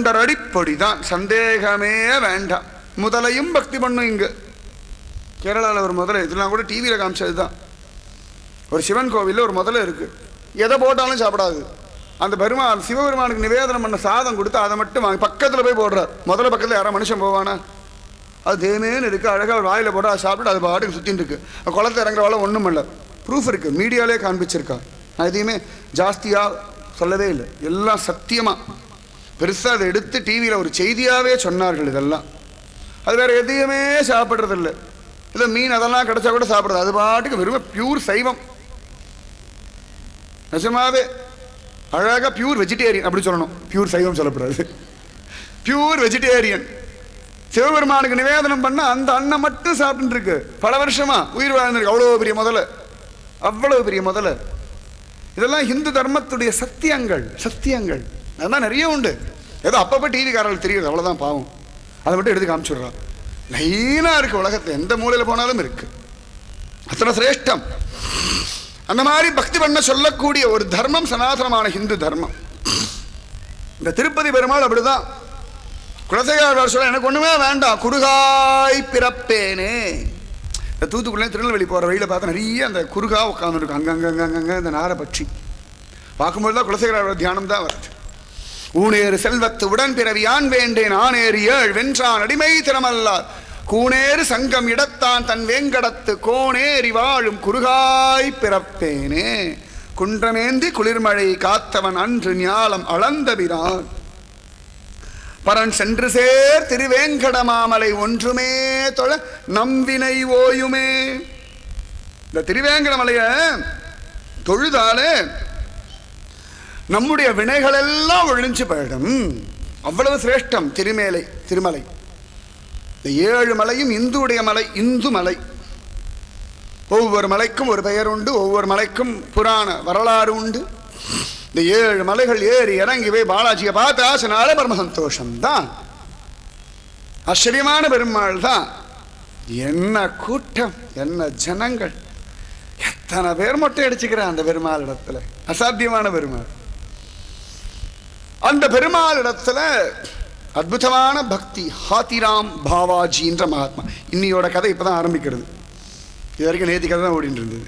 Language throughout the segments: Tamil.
தொண்டர் அடிப்பொடிதான், சந்தேகமே வேண்டாம். முதலையும் பக்தி பண்ணும். இங்கு கேரளாவில் ஒரு முதலை, இதெல்லாம் கூட டிவியில் காமிச்சது தான். ஒரு சிவன் கோவிலில் ஒரு முதலை இருக்கு, எதை போட்டாலும் சாப்பிடாது. அந்த பெருமாள் சிவபெருமானுக்கு நிவேதனம் பண்ண சாதம் கொடுத்து அதை மட்டும் வாங்கி பக்கத்தில் போய் போடுறார். முதல்ல பக்கத்தில் யாரா மனுஷன் போவானா? அது தேமேன்னு இருக்கு, அழகாக ஒரு வாயில் போட்டு அதை சாப்பிட்டு அது பாட்டுக்கு சுற்றின்னு இருக்கு. குளத்தை இறங்குறவால ஒன்றும் இல்லை, ப்ரூஃப் இருக்கு, மீடியாலே காண்பிச்சிருக்கா. நான் எதையுமே ஜாஸ்தியாக சொல்லவே இல்லை, எல்லாம் சத்தியமாக பெருசாக அதை எடுத்து டிவியில் ஒரு செய்தியாகவே சொன்னார்கள். இதெல்லாம் அது வேறு எதையுமே சாப்பிட்றதில்ல. இல்லை மீன் அதெல்லாம் கிடைச்சா கூட சாப்பிட்றது, அது பாட்டுக்கு வெறும் பியூர் சைவம். நிஜமாவே அழகாக பியூர் வெஜிடேரியன் அப்படி சொல்லணும், பியூர் சைவம் சொல்லக்கூடாது, பியூர் வெஜிடேரியன். சிவபெருமானுக்கு நிவேதனம் பண்ண அந்த அன்னம் மட்டும் சாப்பிட்டு இருக்கு, பல வருஷமா உயிர் வாழ்ந்திருக்கு. அவ்வளோ பெரிய முதல்ல, அவ்வளவு பெரிய முதல்ல. இதெல்லாம் இந்து தர்மத்துடைய சத்தியங்கள், சத்தியங்கள். அதெல்லாம் நிறைய உண்டு. ஏதோ அப்பப்போ டிவிக்காரர்கள் தெரியுது, அவ்வளோதான் பாவம். அதை மட்டும் எடுத்து காமிச்சுடுறான். லைனாக இருக்கு உலகத்தில், எந்த மூலையில் போனாலும் இருக்கு. அத்தனை சிரேஷ்டம். அந்த மாதிரி பக்தி பண்ண சொல்லக்கூடிய ஒரு தர்மம் சனாதனமான ஹிந்து தர்மம். இந்த திருப்பதி பெருமாள் அப்படிதான். குலசேகர சொல்ல, எனக்கு ஒண்ணுமே வேண்டாம், குறுகாய் பிறப்பேனே. இந்த தூத்துக்குள்ளே திருநெல்வேலி போகிற வழியில் பார்த்தா நிறைய அந்த குறுகா உட்காந்துருக்கும், அங்கங்கங்கங்க இந்த நாரபட்சி. பார்க்கும்போது தான் குலசேகர தியானம் தான் வருது. ஊனேறு செல்வத்து உடன் பிறவி ஆண் வேண்டேன், ஆனேறு ஏழ் வென்றான் அடிமை திறமல்லார், கூனேறு சங்கம் இடத்தான் தன் வேங்கடத்து கோனேறி வாழும் குறுகாய் பிறப்பேனே. குன்றமேந்தி குளிர்மழை காத்தவன் அன்று ஞாலம் அளந்தபிரான், பரன் சென்று சேர் திருவேங்கட மாமலை ஒன்றுமே தொழ நம்பினை ஓயுமே. இந்த திருவேங்கட மலைய தொழுதாலே நம்முடைய வினைகள் எல்லாம் ஒழிஞ்சு போயிடும். அவ்வளவு சிரேஷ்டம் திருமலை. இந்த 7 மலையும் இந்துடைய மலை, இந்து மலை. ஒவ்வொரு மலைக்கும் ஒரு பெயர் உண்டு, ஒவ்வொரு மலைக்கும் புராண வரலாறு உண்டு. இந்த 7 மலைகள் ஏறி இறங்கி போய் பாலாஜியை பார்த்து ஆசனால பரம சந்தோஷம்தான். ஆச்சரியமான பெருமாள் தான். என்ன கூட்டம், என்ன ஜனங்கள், எத்தனை பேர் மொட்டை அடிச்சுக்கிறான் அந்த பெருமாள் இடத்துல. அசாத்தியமான பெருமாள். அந்த பெருமாள் இடத்துல அற்புதமான பக்தி. ஹாத்திராம் பாவாஜின்ற மகாத்மா. இன்னையோட கதை இப்போதான் ஆரம்பிக்கிறது. இது வரைக்கும் நேற்று கதை தான் ஓடிட்டு இருந்தது.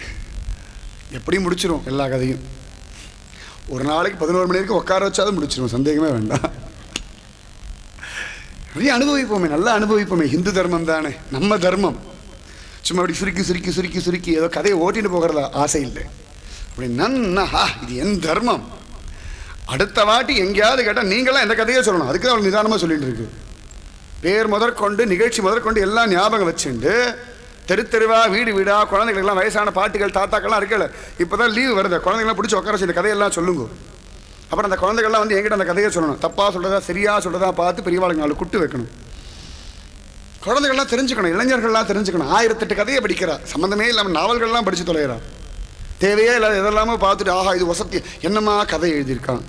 எப்படி முடிச்சிடும் எல்லா கதையும். ஒரு நாளைக்கு 11 மணி வரைக்கும் உட்கார வச்சாலும் முடிச்சிடும், சந்தேகமே வேண்டாம். நிறைய அனுபவிப்போமே, நல்லா அனுபவிப்போமே. ஹிந்து தர்மம் தானே நம்ம தர்மம். சும்மா அப்படி சுருக்கி ஏதோ கதையை ஓட்டின்னு போகிறதா ஆசை இல்லை. அப்படி நன்னா இது என் தர்மம். அடுத்த வாட்டி எங்கேயாவது கேட்டால் நீங்களாம் எந்த கதையே சொல்லணும். அதுக்கு அவள் நிதானமாக சொல்லிட்டு இருக்கு. பேர் முதற்கொண்டு நிகழ்ச்சி முதற்கொண்டு எல்லாம் ஞாபகம் வச்சுண்டு தெருவா வீடு வீடா குழந்தைகளுக்கெல்லாம் வயசான பாட்டிகள் தாத்தாக்கள்லாம் இருக்கல. இப்போ தான் லீவு வருது, குழந்தைங்களாம் பிடிச்சி உட்கார வச்சு இந்த கதையெல்லாம் சொல்லுங்க. அப்புறம் அந்த குழந்தைகள்லாம் வந்து என்கிட்ட அந்த கதையை சொல்லணும். தப்பாக சொல்கிறதா சரியாக சொல்கிறதா பார்த்து பெரியவாளுங்க நாலு குட்டு வைக்கணும். குழந்தைகள்லாம் தெரிஞ்சுக்கணும், இளைஞர்கள்லாம் தெரிஞ்சுக்கணும். 1008 கதையை படிக்கிறா, சம்மந்தமே இல்லாமல் நாவல்கள்லாம் படித்து தொலைகிறா. தேவையே இல்லாத எதெல்லாமோ பார்த்துட்டு ஆஹா இது வசதி என்னம்மா கதை எழுதியிருக்கான்.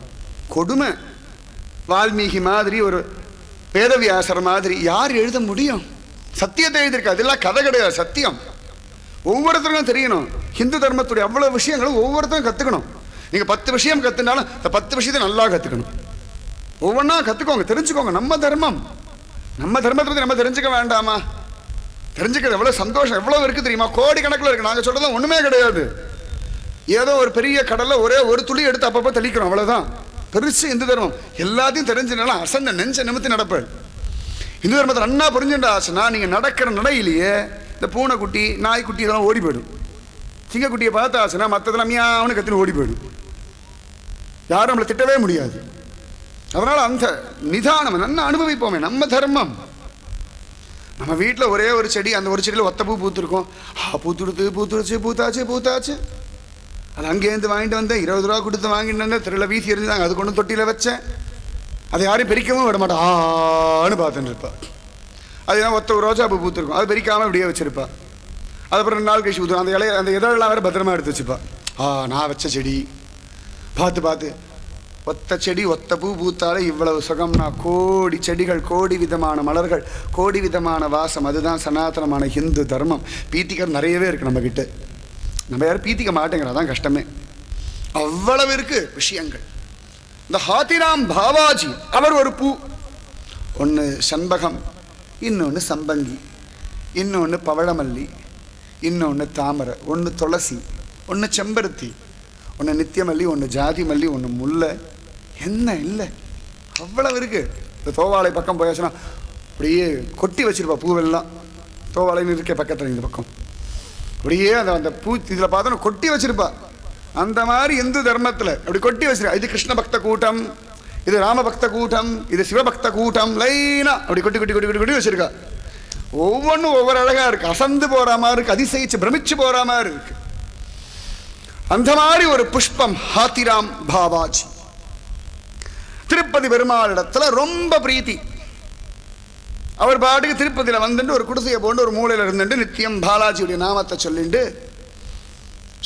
கொடுமை. வால்மீகி மாதிரி ஒரு வேதவியாசர் மாதிரி யார் எழுத முடியும்? சத்தியத்தை எழுதியிருக்கா. அதெல்லாம் கதை கிடையாது, சத்தியம். ஒவ்வொருத்தருக்கும் தெரியணும். ஹிந்து தர்மத்துடைய அவ்வளோ விஷயங்களும் ஒவ்வொருத்தரும் கற்றுக்கணும். நீங்கள் 10 விஷயம் கற்றுனாலும் இந்த 10 விஷயத்தை நல்லா கற்றுக்கணும். ஒவ்வொன்றா கற்றுக்கோங்க, தெரிஞ்சுக்கோங்க. நம்ம தர்மம், நம்ம தர்மத்தை பற்றி நம்ம தெரிஞ்சுக்க வேண்டாமா? தெரிஞ்சுக்கிறது எவ்வளோ சந்தோஷம், எவ்வளோ இருக்குது தெரியுமா? கோடிக்கணக்கில் இருக்குது. நாங்கள் சொல்கிறதும் ஒன்றுமே கிடையாது. ஏதோ ஒரு பெரிய கடலில் ஒரே ஒரு துளி எடுத்து அப்பப்போ தெளிக்கிறோம், அவ்வளோதான். பெருசு இந்து தர்மம். எல்லாத்தையும் தெரிஞ்சுனாலும் அசந்த நெஞ்ச நிமித்தி நடப்பேன். இந்து தர்மத்தை நன்னா புரிஞ்சுட்டா ஆச்சுன்னா நீங்கள் நடக்கிற நடையிலேயே இந்த பூனைக்குட்டி நாய்க்குட்டி இதெல்லாம் ஓடி போயிடும். சிங்கக்குட்டியை பார்த்து ஆச்சுன்னா மற்றதெல்லாம் மியாவுன்னு கத்தின்னு ஓடி போயிடும். யாரும் நம்மளை திட்டவே முடியாது. அதனால் அந்த நிதானம் நன்னா அனுபவிப்போமே. நம்ம தர்மம். நம்ம வீட்டில் ஒரே ஒரு செடி, அந்த ஒரு செடியில் ஒத்த பூ பூத்துருக்கோம். பூத்தாச்சு. அது அங்கேருந்து வாங்கிட்டு வந்தேன், 20 ரூபா கொடுத்து வாங்கிட்டு வந்தேன். தெருவில் வீசி எரிஞ்சுதாங்க, அது கொண்டு தொட்டியில் வச்சேன். அதை யாரையும் பெரிக்கவும் விட மாட்டேன், ஆன்னு பார்த்துட்டு இருப்பா. அதுதான் ஒத்த ரோஜா பூ பூத்துருக்கும், அது பெரிக்காமல் இப்படியே வச்சிருப்பா. அதுக்கப்புறம் 2 நாள் கழிச்சு ஊற்றுவோம். அந்த இலையை அந்த இதழெல்லாம் வேறு பத்திரமா எடுத்து வச்சுப்பா. நான் வச்ச செடி பார்த்து ஒத்த செடி ஒத்த பூ பூத்தாலே இவ்வளவு சுகம்னா கோடி செடிகள், கோடி விதமான மலர்கள், கோடி விதமான வாசம். அதுதான் சனாதனமான ஹிந்து தர்மம். பீத்திகர் நிறையவே இருக்குது நம்மக்கிட்ட. நம்ம யாரும் பீத்திக்க மாட்டேங்கிறதான் கஷ்டமே. அவ்வளவு இருக்கு விஷயங்கள். இந்த ஹாத்திராம் பாவாஜி அவர் ஒரு பூ. ஒன்று சண்பகம், இன்னொன்று சம்பங்கி, இன்னொன்று பவழமல்லி, இன்னொன்று தாமரை, ஒன்று துளசி, ஒன்று செம்பருத்தி, ஒன்று நித்தியமல்லி, ஒன்று ஜாதி மல்லி, ஒன்று முல்லை. என்ன இல்லை, அவ்வளவு இருக்கு. இந்த தோவாளை பக்கம் போயாச்சுன்னா அப்படியே கொட்டி வச்சிருப்பா பூவெல்லாம். தோவாளைன்னு இருக்கே பக்கத்தில் இந்த பக்கம் அப்படியே அந்த பூ இதில் பார்த்தோன்னா கொட்டி வச்சிருப்பா. அந்த மாதிரி இந்து தர்மத்தில் அப்படி கொட்டி வச்சிருக்கா. இது கிருஷ்ண பக்த கூட்டம், இது ராமபக்த கூட்டம், இது சிவபக்த கூட்டம், லைனா அப்படி கொட்டி கொட்டி கொட்டி கொட்டி கொட்டி வச்சிருக்கா. ஒவ்வொன்றும் ஒவ்வொரு அழகா இருக்கு. அசந்து போற மாதிரி இருக்கு, அதிசயிச்சு பிரமிச்சு போற மாதிரி இருக்கு. அந்த மாதிரி ஒரு புஷ்பம் ஹாத்திராம் பாவாஜி. திருப்பதி பெருமாளிடத்துல ரொம்ப பிரீத்தி. அவர் பாட்டுக்கு திருப்பதியில் வந்துட்டு ஒரு குடிசையை போட்டு ஒரு மூலையில் இருந்துட்டு நித்தியம் பாலாஜியுடைய நாமத்தை சொல்லிட்டு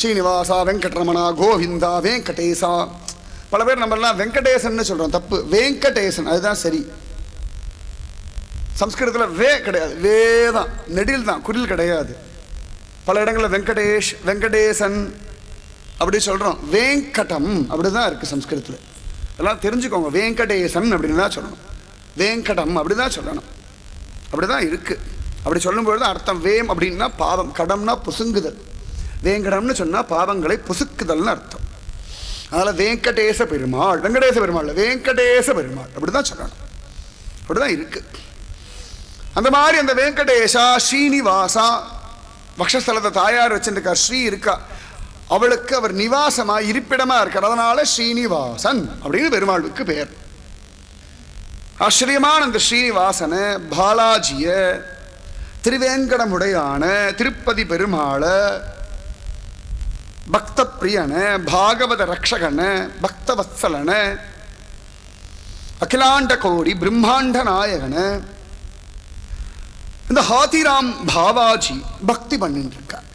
ஸ்ரீனிவாசா வெங்கட்ரமணா கோவிந்தா வெங்கடேசா. பல பேர் நம்மளாம் வெங்கடேசன் சொல்றோம், தப்பு. வெங்கடேசன் அதுதான் சரி. சம்ஸ்கிருதத்தில் வே கிடையாது, வே தான், நெடில் தான், குரில் கிடையாது. பல இடங்களில் வெங்கடேஷ் வெங்கடேசன் அப்படி சொல்கிறோம். வேங்கடம் அப்படி தான் இருக்குது சம்ஸ்கிருதத்தில். எல்லாம் தெரிஞ்சுக்கோங்க. வெங்கடேசன் அப்படின்னு தான் சொல்லணும், வேங்கடம் அப்படி தான் சொல்லணும். அப்படி தான் இருக்குது. அப்படி சொல்லும்பொழுது அர்த்தம் வேம் அப்படின்னா பாவம், கடம்னா புசுங்குதல், வேங்கடம்னு சொன்னால் பாவங்களை புசுக்குதல்னு அர்த்தம். அதனால் வெங்கடேச பெருமாள், வெங்கடேச பெருமாள் வெங்கடேச பெருமாள் அப்படி தான் சொல்லணும். அப்படி தான் இருக்குது. அந்த மாதிரி அந்த வெங்கடேஷா ஸ்ரீனிவாசா வக்ஷஸ்தலத்தை தாயார் வச்சுருக்கார். ஸ்ரீ இருக்கா, அவளுக்கு அவர் நிவாசமா இருப்பிடமா இருக்கார். அதனால ஸ்ரீனிவாசன் அப்படின்னு பெருமாளுக்கு பேர். ஆச்சரியமான அந்த ஸ்ரீனிவாசன பாலாஜிய திருவேங்கடமுடையான திருப்பதி பெருமாள பக்த பிரியன பாகவத ரக்ஷகன பக்தவத்சலன அகிலாண்ட கோடி பிரம்மாண்ட நாயகன இந்த ஹாத்திராம் பாவாஜி பக்தி பண்ணிட்டு இருக்கார்.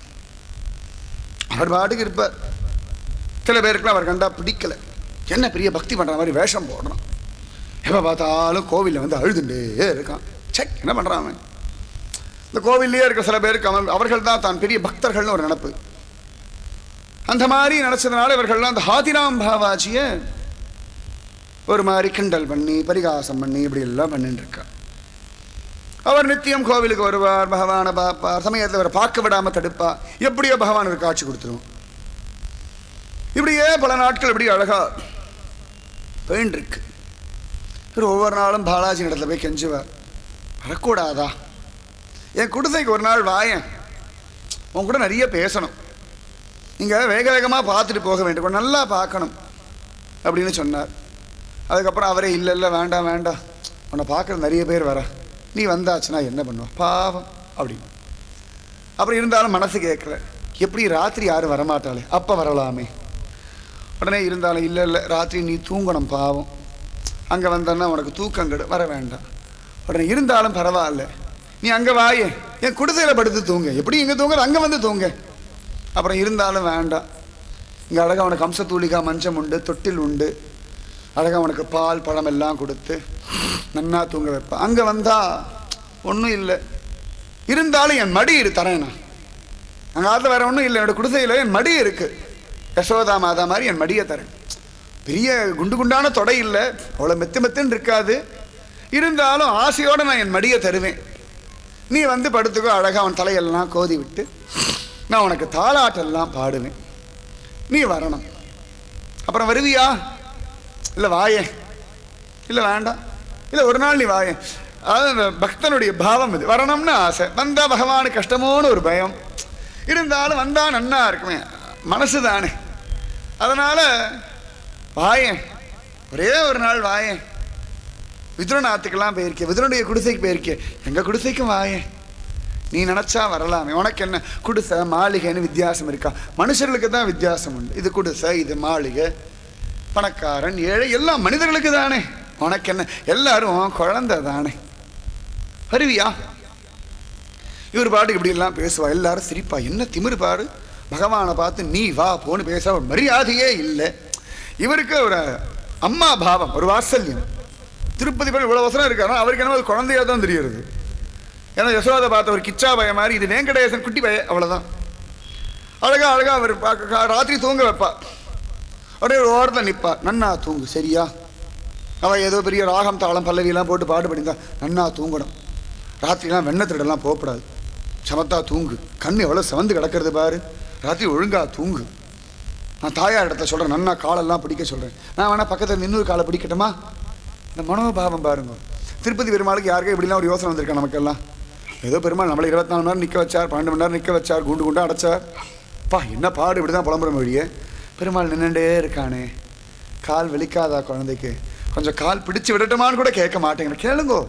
அவர் பாட்டுக்கு இருப்பார். சில பேருக்குலாம் அவர் கண்டா பிடிக்கல. என்ன பெரிய பக்தி பண்ற மாதிரி வேஷம் போடுறான், எப்போ பார்த்தாலும் கோவிலில் வந்து அழுதுண்டே இருக்கான். செக் என்ன பண்ணுறான் அவன். இந்த கோவில்லையே இருக்க சில பேருக்கு அவர்கள் தான் தான் பெரிய பக்தர்கள்னு ஒரு நினப்பு. அந்த மாதிரி நினச்சதுனால இவர்கள்லாம் அந்த ஹாத்திராம் பாவாஜியை ஒரு மாதிரி கிண்டல் பண்ணி பரிகாசம் பண்ணி இப்படி எல்லாம் பண்ணிட்டு இருக்கா. அவர் நித்தியம் கோவிலுக்கு வருவார், பகவானை பார்ப்பார். சமயத்தில் அவரை பார்க்க விடாமல் தடுப்பா. எப்படியோ பகவானுக்கு காட்சி கொடுத்துருவோம். இப்படியே பல நாட்கள் இப்படி அழகா போயின்னு இருக்கு. ஒவ்வொரு நாளும் பாலாஜி இடத்துல போய் கெஞ்சுவார், வரக்கூடாதா, என் குடிசைக்கு ஒரு நாள் வாயன், உன் கூட நிறைய பேசணும், நீங்கள் வேக வேகமாக பார்த்துட்டு போக வேண்டும், கொஞ்சம் நல்லா பார்க்கணும் அப்படின்னு சொன்னார். அதுக்கப்புறம் அவரே இல்லை இல்லை வேண்டாம் வேண்டாம், உன்னை பார்க்குற நிறைய பேர் வர, நீ வந்தாச்சுன்னா என்ன பண்ணுவ பாவம் அப்படின்னு. அப்புறம் இருந்தாலும் மனசு கேட்கல, எப்படி ராத்திரி யாரும் வரமாட்டாளே, அப்போ வரலாமே. உடனே இருந்தாலும் இல்லை இல்லை ராத்திரி நீ தூங்கணும் பாவம், அங்கே வந்தன்னா உனக்கு தூக்கம் கெடு, வர வேண்டாம். உடனே இருந்தாலும் பரவாயில்ல, நீ அங்கே வாயே, என் குடிசையில் படுத்து தூங்க, எப்படி இங்கே தூங்குற அங்கே வந்து தூங்க. அப்புறம் இருந்தாலும் வேண்டாம், இங்கே அழகாக உனக்கு அம்சத்தூளிகா மஞ்சம் உண்டு, தொட்டில் உண்டு, அழகாக உனக்கு பால் பழம் எல்லாம் கொடுத்து நன்னா தூங்க வைப்பேன். அங்கே வந்தால் ஒன்றும் இல்லை, இருந்தாலும் என் மடி தரேன். நான் அங்கே ஆற்றுல வேற ஒன்றும் இல்லை, என்னோடய குடிசையில் என் மடி இருக்குது, யசோதா மாதா மாதிரி என் மடியை தரேன். பெரிய குண்டு குண்டான தொடை இல்லை, அவ்வளோ மெத்து மெத்துன்னு இருக்காது, இருந்தாலும் ஆசையோடு நான் என் மடியை தருவேன். நீ வந்து படுத்துக்கோ, அழகாக அவன் தலையெல்லாம் கோதி விட்டு நான் உனக்கு தாலாட்டெல்லாம் பாடுவேன், நீ வரணும். அப்புறம் வருவியா, இல்லை வாயே, இல்லை வேண்டாம், இல்லை ஒரு நாள் நீ வாயே. அதாவது பக்தனுடைய பாவம் இது, வரணும்னு ஆசை, வந்தால் பகவானுக்கு கஷ்டமோன்னு ஒரு பயம், இருந்தாலும் வந்தால் நன்னா இருக்குமே, மனசு தானே, அதனால் வாயேன், ஒரே ஒரு நாள் வாயேன். விதுரநாத்துக்கெல்லாம் போயிருக்கேன், விதுரனுடைய குடிசைக்கு போயிருக்கேன், எங்கள் குடிசைக்கும் வாயேன், நீ நினச்சா வரலாமே. உனக்கு என்ன குடிசை மாளிகைன்னு வித்தியாசம் இருக்கா? மனுஷர்களுக்கு தான் வித்தியாசம் உண்டு. இது குடிசை, இது மாளிகை, பணக்காரன் ஏழை எல்லாம் மனிதர்களுக்கு தானே, உனக்கு என்ன, எல்லாரும் குழந்தை தானே, வருவியா? இவர் பாட்டுக்கு இப்படி எல்லாம் பேசுவா, எல்லாரும் சிரிப்பா, என்ன திமிரு பாரு, பகவானை பார்த்து நீ வா போன்னு பேச ஒரு மரியாதையே இல்லை. இவருக்கு ஒரு அம்மா பாவம், ஒரு வாத்சல்யம். திருப்பதி பேர் இவ்வளோ வசனம் இருக்காரோ அவருக்கு என்ன அது குழந்தையாக தான் தெரியுது. ஏன்னா யசோதை பார்த்த ஒரு கிச்சா பய மாதிரி, இது வெங்கடேசன் குட்டி பய, அவ்வளோதான். அழகா அழகா அவர் ராத்திரி தூங்க வைப்பா, அப்படியே ஒரு ஓரத்தில் நிற்பா, நன்னா தூங்கு சரியா, அவள் ஏதோ பெரிய ராகம் தாளம் பல்லவியெல்லாம் போட்டு பாட்டு பண்ணியிருந்தா நன்னா தூங்கணும். ராத்திரிலாம் வெண்ணெய் திருடெல்லாம் போகக்கூடாது. சமத்தா தூங்கு. கண் எவ்வளோ செவந்து கிடக்கிறது பாரு. ராத்திரி ஒழுங்காக தூங்கு. நான் தாயார் இடத்துல சொல்கிறேன், நன்னா காலெல்லாம் பிடிக்க சொல்கிறேன். நான் வேணா பக்கத்தில் இன்னொரு காலை பிடிக்கட்டுமா? இந்த மனோபாவம் பாருங்க. திருப்பதி பெருமாளுக்கு யாருக்கும் இப்படிலாம் ஒரு யோசனை வந்திருக்கா நமக்கெல்லாம்? ஏதோ பெருமாள் நம்மளை 24 மணி நேரம் நிற்க வச்சார், 12 மணி நேரம் நிற்க வச்சார், குண்டு குண்டாக அடைச்சார். அப்பா என்ன பாடு, இப்படி தான் புலம்புற மொழியே. பெருமாள் நின்றுட்டே இருக்கானே, கால் வலிக்காதா குழந்தைக்கு? கொஞ்சம் கால் பிடிச்சி விடட்டுமான்னு கூட கேட்க மாட்டேங்க. கேளுங்கோ,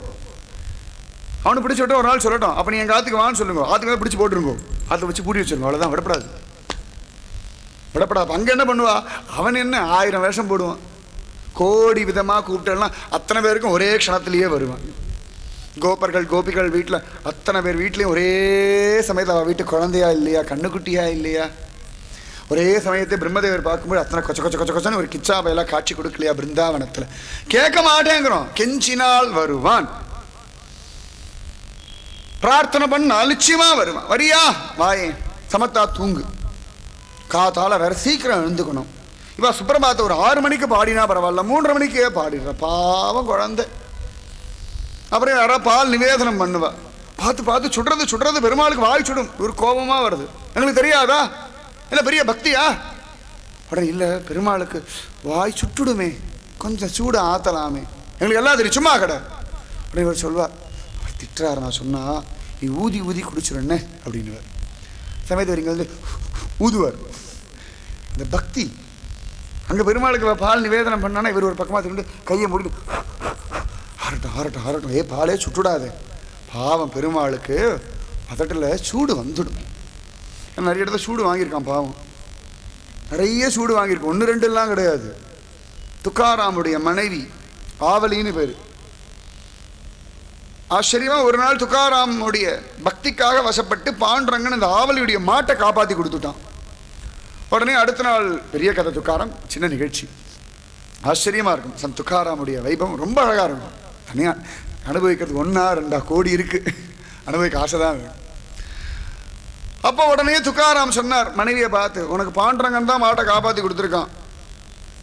அவனை பிடிச்சி விட்டு ஒரு நாள் சொல்லட்டும். அப்போ நீ எங்கள் ஆற்றுக்கு வான்னு சொல்லுங்க. ஆற்றுக்கு தான் பிடிச்சி போட்டுருங்கோ. ஆற்றை வச்சு பூட்டி வச்சுருங்க. அவ்வளோதான், விடப்படாது விடப்படாது. அங்கே என்ன பண்ணுவா? அவன் என்ன 1000 வேஷம் போடுவான். கோடி விதமாக கூப்பிட்டெல்லாம் அத்தனை பேருக்கும் ஒரே க்ஷணத்திலேயே வருவான். கோபர்கள் கோபிகள் வீட்டில் அத்தனை பேர் வீட்லேயும் ஒரே சமயத்தில் அவள் வீட்டு குழந்தையா இல்லையா, கண்ணுக்குட்டியா இல்லையா? ஒரே சமயத்தை பிரம்மதேவர் பார்க்கும்போது அத்தனை கொச்ச கொச்ச கொச்ச கொச்சன்னு ஒரு கிச்சா பையெல்லாம் காட்சி கொடுக்கலையா பிருந்தாவனத்தில்? கேட்க மாட்டேங்கிறோம். கெஞ்சினால் வருவான், பிரார்த்தனை பண்ண அலட்சியமா வருவான். வரியா வாயே, சமத்தா தூங்கு. காத்தால வேற சீக்கிரம் எழுந்துக்கணும். இவ சுப்பிரபாத்தை ஒரு 6 மணிக்கு பாடினா பரவாயில்ல, 3:30 மணிக்கே பாடிடுற பாவம் குழந்தை. அப்புறம் யாரா பால் நிவேதனம் பண்ணுவா. பார்த்து பார்த்து சுடுறது பெருமாளுக்கு வாய் சுடும். ஒரு கோபமா வருது. எங்களுக்கு தெரியாதா? இல்லை பெரிய பக்தியா? உடனே இல்லை, பெருமாளுக்கு வாய் சுட்டுடுமே, கொஞ்சம் சூடு ஆத்தலாமே. எங்களுக்கு எல்லாம் தெரியும், சும்மா கடை. உடனே இவர் சொல்வார், அவர் திட்டுறாரு. நான் சொன்னா நீ ஊதி ஊதி குடிச்சிருன்னு அப்படின்னுவார். சமயத்தில் இங்கே வந்து ஊதுவார். இந்த பக்தி அங்கே பெருமாளுக்கு பால் நிவேதனம் பண்ணானா இவர் ஒரு பக்கமாக திருண்டு கையை முடிட்டு ஆரட்டும் ஆரட்டும் ஆரட்டும். ஏ பாலே சுட்டுடாதே. பாவம் பெருமாளுக்கு பதட்டில் சூடு வந்துடும். நிறைய இடத்துல சூடு வாங்கியிருக்கான் பாவம், நிறைய சூடு வாங்கியிருக்கோம். 1 2 எல்லாம் கிடையாது. துக்காராமுடைய மனைவி ஆவலின்னு பேர். ஆச்சரியமா ஒரு நாள் துக்காராமுடைய பக்திக்காக வசப்பட்டு பாண்டுரங்கன் இந்த ஆவலியுடைய மாட்டை காப்பாற்றி கொடுத்துட்டான். உடனே அடுத்த நாள் பெரிய கதை துக்காராம், சின்ன நிகழ்ச்சி. ஆச்சரியமா இருக்கும். சன் துக்காராமுடைய வைபவம் ரொம்ப அழகா இருக்கும். தனியாக அனுபவிக்கிறதுக்கு 1 2 கோடி இருக்கு. அனுபவிக்க ஆசை தான் வேணும். அப்போ உடனே துக்காராம் சொன்னார் மனைவியை பார்த்து, உனக்கு பாண்டரங்கன் தான் மாட்டை காப்பாற்றி கொடுத்துருக்கான்.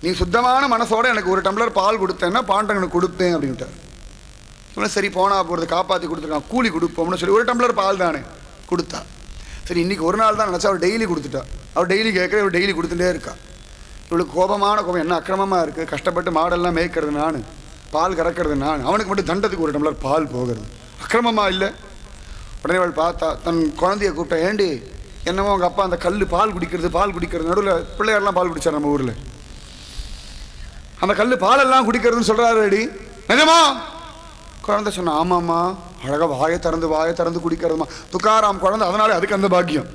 நீ சுத்தமான மனசோட எனக்கு 1 டம்ளர் பால் கொடுத்தேன்னா பாண்டரங்கனுக்கு கொடுப்பேன் அப்படின்ட்டார். இவனும் சரி போனா போகிறது, காப்பாற்றி கொடுத்துருக்கான், கூலி கொடுப்போம்னு சொல்லி 1 டம்ளர் பால் தானே கொடுத்தா. சரி இன்னைக்கு ஒரு நாள் தான் நினச்சா அவர் டெய்லி கொடுத்துட்டா. அவர் டெய்லி கேட்குற, இவர் டெய்லி கொடுத்துட்டே இருக்கா. இவளுக்கு கோபமான கோபம், என்ன அக்கிரமமாக இருக்குது, கஷ்டப்பட்டு மாடெல்லாம் மேய்க்கிறது நான், பால் கறக்கிறது நான், அவனுக்கு மட்டும் தண்டத்துக்கு 1 டம்ளர் பால் போகிறது அக்கிரமமாக இல்லை? உடனே அவள் பார்த்தா, தன் குழந்தைய கூப்பிட்டா, ஏண்டி என்னமோ அவங்க அப்பா அந்த பால் குடிக்கிறது நடுவில் பிள்ளையாரெலாம் பால் குடித்தார் நம்ம ஊரில், அந்த பாலெல்லாம் குடிக்கிறதுன்னு சொல்கிறாரு அடி, நிஜமா? குழந்தை சொன்னா, ஆமாம்மா, அழகாக வாயை திறந்து குடிக்கிறதுமா. துக்காராம் குழந்தை, அதனாலே அதுக்கு அந்த பாக்கியம்.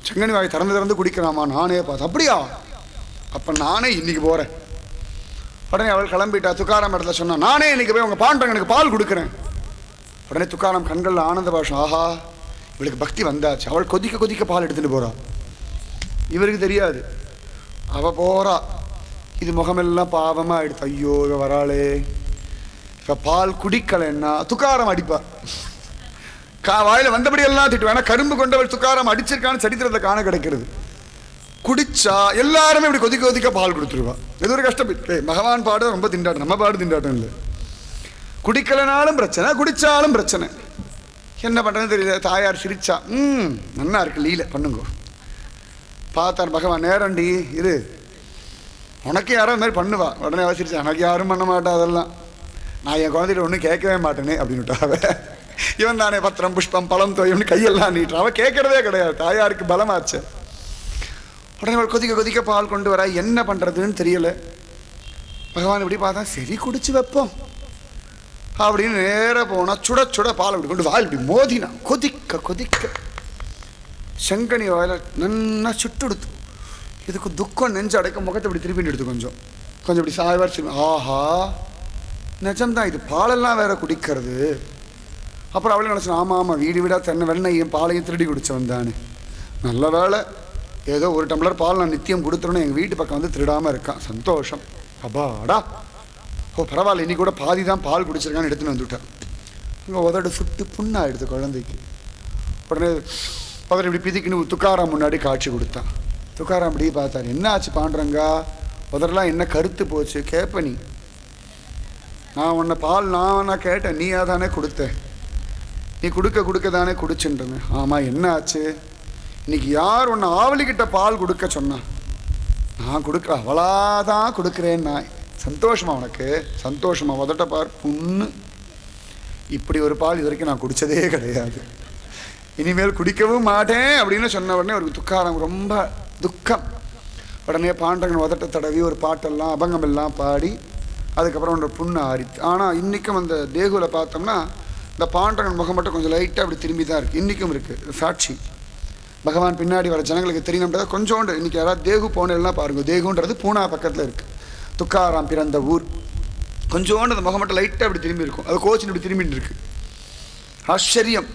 செங்கனி வாயை திறந்து குடிக்கிறாமா. நானே பார்த்தேன். அப்படியா? அப்போ நானே இன்னைக்கு போகிறேன். உடனே அவள் கிளம்பிட்டா. துக்காராம் இடத்துல சொன்னா, நானே இன்னைக்கு போய் உங்கள் பாண்டரங்கனுக்கு பால் கொடுக்குறேன். உடனே துக்காராம் கண்களில் ஆனந்த பாஷம், ஆஹா இவளுக்கு பக்தி வந்தாச்சு. அவள் கொதிக்க பால் எடுத்துகிட்டு போகிறா. இவருக்கு தெரியாது. அவள் போகிறா. இது முகமெல்லாம் பாவமாக எடுத்து, ஐயோ இவ வராளே, இப்போ பால் குடிக்கலைன்னா துக்காராம் அடிப்பா. வாயில் வந்தபடி எல்லாம் திட்டுவேன். ஏன்னா கரும்பு கொண்டவள் துக்காராம் அடிச்சிருக்கான்னு சரித்திரத்தில் காண கிடைக்கிறது. குடிச்சா எல்லாருமே இப்படி கொதிக்க பால் கொடுத்துருவா. இது ஒரு கஷ்டப்பட்டு பகவான் பாடு ரொம்ப திண்டாட்டம், நம்ம பாடு திண்டாட்டம் இல்லை. குடிக்கலைனாலும் பிரச்சனை, குடித்தாலும் பிரச்சனை. என்ன பண்ணுறதுன்னு தெரியல. தாயார் சிரிச்சா, நன்னா இருக்கு, லீலை பண்ணுங்க. பார்த்தார் பகவான், நேரண்டி இது உனக்கு யாரோ இந்த மாதிரி பண்ணுவா. உடனே அவ சிரிச்சா, எனக்கு யாரும் பண்ண மாட்டா, அதெல்லாம் நான் என் குழந்தைகிட்ட ஒன்றும் கேட்கவே மாட்டேனே அப்படின்னுட்டாவ. இவன் தானே பத்திரம் புஷ்பம் பழம் தோயம்னு கையெல்லாம் நீட்டுறான். அவன் கேட்கறதே கிடையாது. தாயாருக்கு பலமாச்சு. உடனே அவள் கொதிக்க பால் கொண்டு வர, என்ன பண்ணுறதுன்னு தெரியல. பகவான் இப்படி பார்த்தா, சரி குடிச்சு வைப்போம் அப்படின்னு நேராக போனால் சுட பால் அப்படி கொண்டு வாயில் இப்படி மோதினா, கொதிக்க செங்கனி வாயில நன்னா சுட்டுடுத்து. இதுக்கு துக்கம் நெஞ்சு அடைக்க முகத்தை இப்படி திருப்பிட்டு எடுத்து கொஞ்சம் இப்படி சாய்வார். ஆஹா நிஜம்தான், இது பாலெல்லாம் வேற குடிக்கிறது. அப்புறம் அவளே நினச்சா, ஆமாம் வீடாக தென்னை வெண்ணையும் பாலையும் திருடி குடிச்சவன் தானே, நல்ல வேலை ஏதோ 1 டம்ளர் பால் நான் நித்தியம் கொடுத்துருன்னு எங்கள் வீட்டு பக்கம் வந்து திருடாமல் இருக்கான், சந்தோஷம். அப்பாடா, ஓ பரவாயில்ல, இன்னைக்கு கூட பாதி தான் பால் குடிச்சிருக்கான்னு எடுத்துன்னு வந்துவிட்டேன். இங்கே உதடு சுட்டு புண்ணாயிடுது குழந்தைக்கு. உடனே உதடு இப்படி பிதிக்குன்னு துக்காராம் முன்னாடி காட்சி கொடுத்தான். துக்காராம் அப்படி பார்த்தாரு, என்ன ஆச்சு பாண்டுரங்கா, உதரெல்லாம் என்ன கருத்து போச்சு கேட்ப நீ? நான் உன்னை பால் நான் கேட்டேன், நீ தானே கொடுத்த, நீ கொடுக்க தானே குடிச்சுன்றேன்னு. ஆமாம், என்ன ஆச்சு? இன்னைக்கு யார் உன்னை ஆவலிக்கிட்ட பால் கொடுக்க சொன்னா? நான் கொடுக்குற, அவளாதான் கொடுக்குறேன். நான் சந்தோஷமா? உனக்கு சந்தோஷமா? உதட்ட பார் புண்ணு. இப்படி ஒரு பால் இது வரைக்கும் நான் குடித்ததே கிடையாது, இனிமேல் குடிக்கவும் மாட்டேன் அப்படின்னு சொன்ன உடனே ஒரு துக்காரம், ரொம்ப துக்கம். உடனே பாண்டகன் உதட்ட தடவி ஒரு பாட்டெல்லாம் அபங்கம் எல்லாம் பாடி அதுக்கப்புறம் ஒரு புண்ணு ஆறித்து. ஆனால் இன்றைக்கும் அந்த தேகுவில் பார்த்தோம்னா இந்த பாண்டகன் முகம் மட்டும் கொஞ்சம் லைட்டாக அப்படி திரும்பி தான் இருக்குது, இன்றைக்கும் இருக்குது. சாட்சி பகவான் பின்னாடி வர ஜனங்களுக்கு தெரியணுன்றதை கொஞ்சோண்டு. இன்றைக்கி யாராவது தேகு போனேல்லாம் பாருங்கள், தேகுன்றது பூனா பக்கத்தில் இருக்குது, துக்காராம் பிறந்த ஊர். கொஞ்சோண்டு அந்த முகம் மட்டும் லைட்டாக அப்படி திரும்பி இருக்கும், அது கோச்சின்னு இப்படி திரும்பிட்டு இருக்கு. ஆச்சரியம்.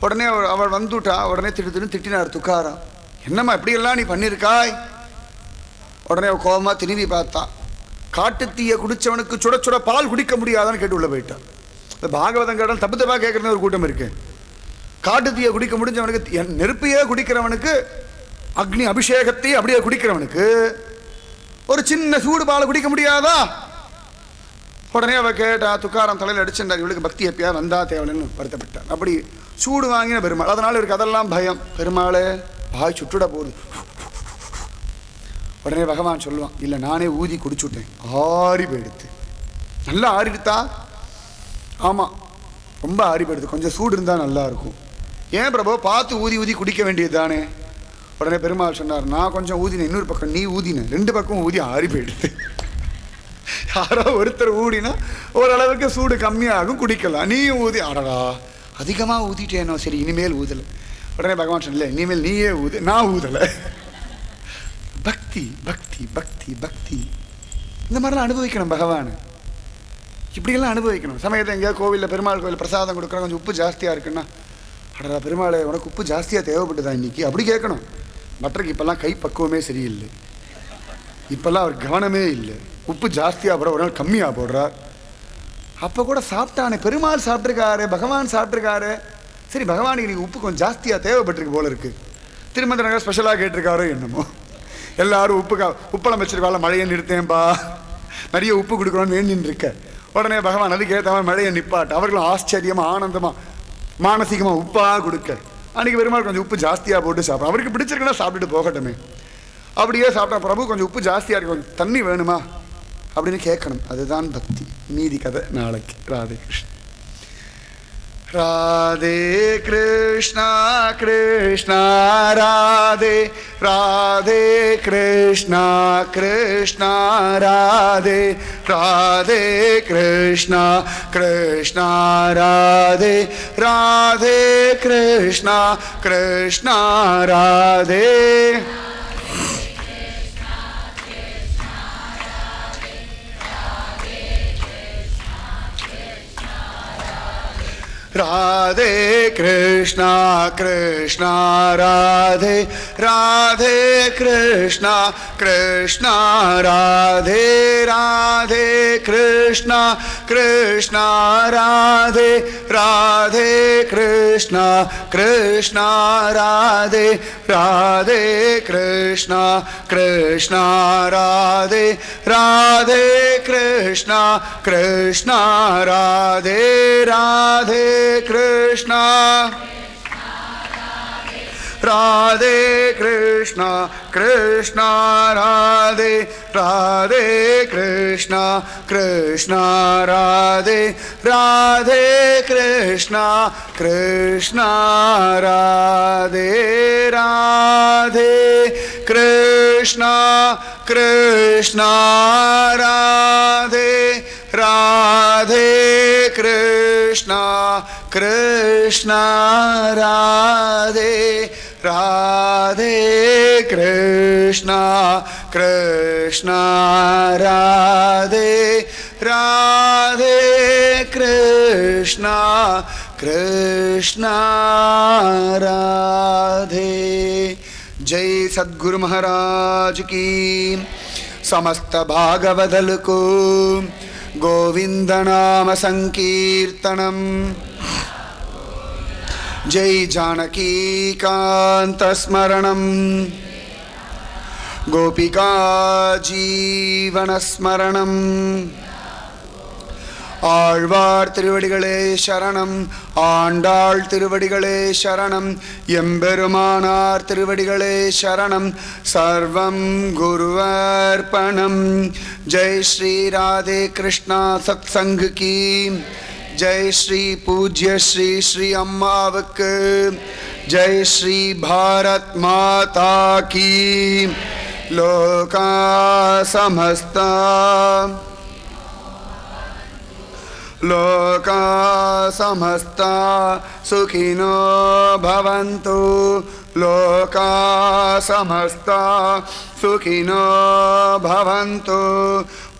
உடனே அவள் வந்துட்டா. உடனே திட்டினார் துக்காராம், என்னம்மா இப்படியெல்லாம் நீ பண்ணியிருக்காய்? உடனே அவள் கோபமாக திரும்பி பார்த்தா. காட்டுத்தீயை குடித்தவனுக்கு சுட சுட பால் குடிக்க முடியாதான்னு கேட்டு உள்ள போயிட்டான். இந்த பாகவதம் கேட்டால் தப்பு தப்பாக கேட்குறதுன்னு ஒரு கூட்டம் இருக்கு. காட்டுத்தீயை குடிக்க முடிஞ்சவனுக்கு, நெருப்பையே குடிக்கிறவனுக்கு, அக்னி அபிஷேகத்தையே அப்படியே குடிக்கிறவனுக்கு ஒரு சின்ன சூடு பாலை குடிக்க முடியாதா? உடனே அவள் கேட்டா. துக்காராம் தலையில் அடிச்சுட்டார், இவளுக்கு பக்தி எப்பயா வந்தா தேவலன்னு வருத்தப்பட்டார். அப்படி சூடு வாங்கின பெருமாள், அதனால இவருக்கு அதெல்லாம் பயம். பெருமாளே பாய் சுட்டுட போகுது. உடனே பகவான் சொல்லுவான், இல்லை நானே ஊதி குடிச்சுட்டேன், ஆறி போயிடுத்து. நல்லா ஆறிடுத்தா? ஆமாம், ரொம்ப ஆறி போயிடுது, கொஞ்சம் சூடு இருந்தால் நல்லா இருக்கும். ஏன் பிரபு, பார்த்து ஊதி ஊதி குடிக்க வேண்டியது தானே? உடனே பெருமாள் சொன்னார், நான் கொஞ்சம் ஊதினேன், இன்னொரு பக்கம் நீ ஊதின, ரெண்டு பக்கம் ஊதி ஆறி போயிடுது. யாரோ ஒருத்தர் ஊடினா ஓரளவுக்கு சூடு கம்மியாகும், குடிக்கலாம். நீயும் ஊதி, அடடா அதிகமாக ஊதிட்டேனோ, சரி இனிமேல் ஊதலை. உடனே பகவான் சொன்னல, இனிமேல் நீயே ஊது, நான் ஊதலை. பக்தி பக்தி பக்தி பக்தி, இந்த மாதிரிலாம் அனுபவிக்கணும் பகவான், இப்படியெல்லாம் அனுபவிக்கணும். சமயத்தை எங்கேயா கோவிலில் பெருமாள் கோவில் பிரசாதம் கொடுக்குறோம், கொஞ்சம் உப்பு ஜாஸ்தியாக இருக்குன்னா, அடடா பெருமாளே உனக்கு உப்பு ஜாஸ்தியாக தேவைப்பட்டுதான் இன்னைக்கு, அப்படி கேட்கணும். மற்றக்கு இப்போல்லாம் கை பக்குவமே சரியில்லை, இப்போல்லாம் அவர் கவனமே இல்லை. உப்பு ஜாஸ்தியாக போட, ஒரு நாள் கம்மியாக போடுறார். அப்போ கூட சாப்பிட்டானே, பெருமாள் சாப்பிட்ருக்காரு, பகவான் சாப்பிட்ருக்காரு, சரி பகவானுக்கு இன்னைக்கு உப்பு கொஞ்சம் ஜாஸ்தியாக தேவைப்பட்டிருக்கு போல இருக்குது. திருமந்த நகர் ஸ்பெஷலாக கேட்டிருக்காரோ என்னமோ. எல்லாரும் உப்பளம் வச்சிருக்கால, மழையை நிறுத்தேன்பா, நிறைய உப்பு கொடுக்குறோன்னு வேண்டின்னு இருக்க. உடனே பகவான் அதுக்கு ஏற்ற மழையை நிப்பாட்டு. அவர்களும் ஆச்சரியமாக ஆனந்தமாக மானசீகமாக உப்பாக கொடுக்க. அன்றைக்கி பெருமாள் கொஞ்சம் உப்பு ஜாஸ்தியாக போட்டு சாப்பிடும். அவருக்கு பிடிச்சிருக்குன்னா சாப்பிட்டுட்டு போகட்டுமே. அப்படியே சாப்பிட்டா, பிரபு கொஞ்சம் உப்பு ஜாஸ்தியாக இருக்கு, கொஞ்சம் தண்ணி வேணுமா அப்படின்னு கேட்கணும். அதுதான் பக்தி. மீதி கதை நாளைக்கு. ராதே கிருஷ்ணா. ராதே கிருஷ்ணா கிருஷ்ணா ராதே, ராதே கிருஷ்ணா கிருஷ்ணா ராதே, ராதே கிருஷ்ணா கிருஷ்ணா ராதே, ராதே கிருஷ்ணா கிருஷ்ணா ராதே. ராதே கிருஷ்ணா கிருஷ்ணா ராதே, ராதே கிருஷ்ணா கிருஷ்ணா ராதே, ராதே கிருஷ்ணா கிருஷ்ணா ராதே, ராதே கிருஷ்ணா கிருஷ்ணா ராதே, ராதே கிருஷ்ணா கிருஷ்ணா ராதே, ராதே கிருஷ்ணா கிருஷ்ணா ராதே, ராதே கிருஷ்ணா ராதே கிருஷ்ணா கிருஷ்ணா ராதே, ராதே கிருஷ்ணா கிருஷ்ணா ராதே, ராதே கிருஷ்ணா கிருஷ்ணா ராதே, ராதே கிருஷ்ணா கிருஷ்ணா ராதே, ராதே கிருஷ்ணா கிருஷ்ணா ராதே, ராதே கிருஷ்ணா கிருஷ்ணா ராதே, ராதே கிருஷ்ணா கிருஷ்ணா ராதே. जय सद्गुरु महाराज की। समस्त भागवदल को गोविंद नाम संकीर्तनम। जय जानकी कांत स्मरणम गोपिका जीवन स्मरणम ஆழ்வார் திருவடிகளே சரணம். ஆண்டாள் திருவடிகளே சரணம். எம்பெருமானார் திருவடிகளே சரணம். சர்வம் குருவர்ப்பணம். ஜெய் ஸ்ரீ ராதே கிருஷ்ணா சத்சங் கி ஜெய். ஸ்ரீ பூஜ்ய ஸ்ரீ ஸ்ரீ அம்மாவுக்கு ஜெய். ஸ்ரீ பாரத் மாதா கி. லோகா சமஸ்தா லோகா சமஸ்தா சுகினோ பவந்து. லோகா சமஸ்தா சுகினோ பவந்து.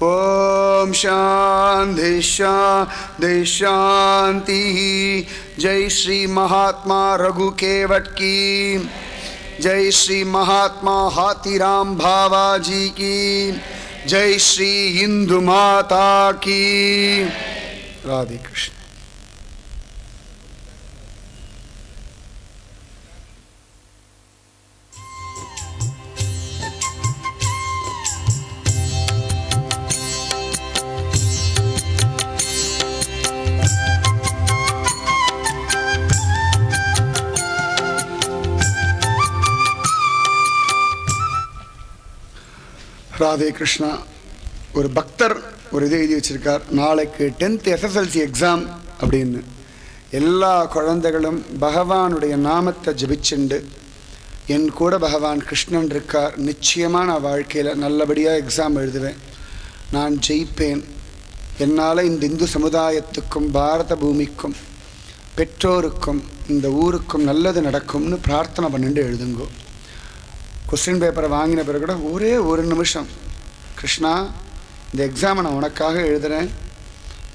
ஓம் சாந்தி சாந்தி சாந்தி. ஜெய் ஸ்ரீ மகாத்மா ரகு கேவட் கி. जय श्री महात्मा हाथीराम भावा जी की. जय श्री हिंदू माता की. राधे कृष्ण. ராதே கிருஷ்ணா. ஒரு பக்தர் ஒரு இது எழுதி வச்சிருக்கார், நாளைக்கு 10th SSLC எக்ஸாம் அப்படின்னு. எல்லா குழந்தைகளும் பகவானுடைய நாமத்தை ஜபிச்சுண்டு, என் கூட பகவான் கிருஷ்ணன் இருக்கார், நிச்சயமாக நான் வாழ்க்கையில் நல்லபடியாக எக்ஸாம் எழுதுவேன், நான் ஜெயிப்பேன், என்னால் இந்த இந்து சமுதாயத்துக்கும் பாரத பூமிக்கும் பெற்றோருக்கும் இந்த ஊருக்கும் நல்லது நடக்கும்னு பிரார்த்தனை பண்ணிட்டு எழுதுங்கோ. கொஸ்டின் பேப்பரை வாங்கின பிறகு கூட ஒரே ஒரு நிமிஷம், கிருஷ்ணா இந்த எக்ஸாமை நான் உனக்காக எழுதுகிறேன்,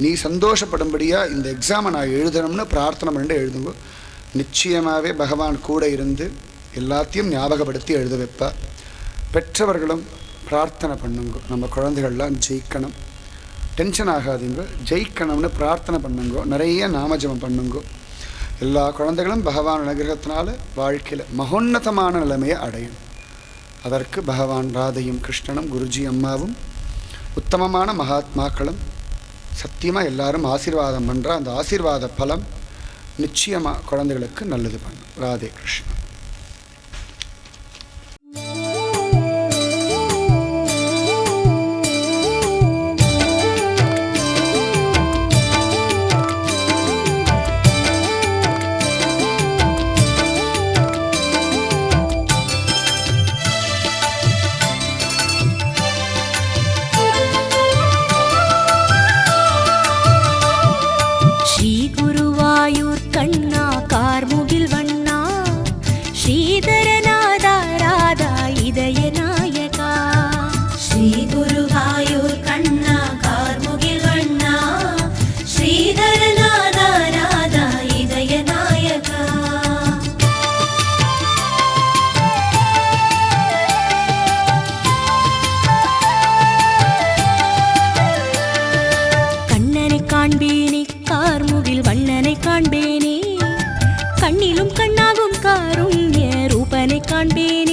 நீ சந்தோஷப்படும்படியாக இந்த எக்ஸாமை நான் எழுதணும்னு பிரார்த்தனை பண்ணிட்டு எழுதுங்கோ. நிச்சயமாகவே பகவான் கூட இருந்து எல்லாத்தையும் ஞாபகப்படுத்தி எழுத வைப்பார். பெற்றவர்களும் பிரார்த்தனை பண்ணுங்கோ, நம்ம குழந்தைகள்லாம் ஜெயிக்கணும், டென்ஷன் ஆகாதீங்க, ஜெயிக்கணும்னு பிரார்த்தனை பண்ணுங்கோ, நிறைய நாமஜபம் பண்ணுங்கோ. எல்லா குழந்தைகளும் பகவான் அனுகிரகத்தினால வாழ்க்கையில் மகோன்னதமான நிலைமையை அடையும். அதற்கு பகவான் ராதையும் கிருஷ்ணனும் குருஜி அம்மாவும் உத்தமமான மகாத்மாக்களும் சத்தியமாக எல்லாரும் ஆசீர்வாதம் பண்ணுற அந்த ஆசீர்வாத பலம் நிச்சயமாக குழந்தைகளுக்கு நல்லது பண்ணும். ராதே கிருஷ்ணன். காண்பேனே, கார்முகில் வண்ணனை காண்பேனே, கண்ணிலும் கண்ணாகும் காருண்ய ரூபனை காண்பேனே.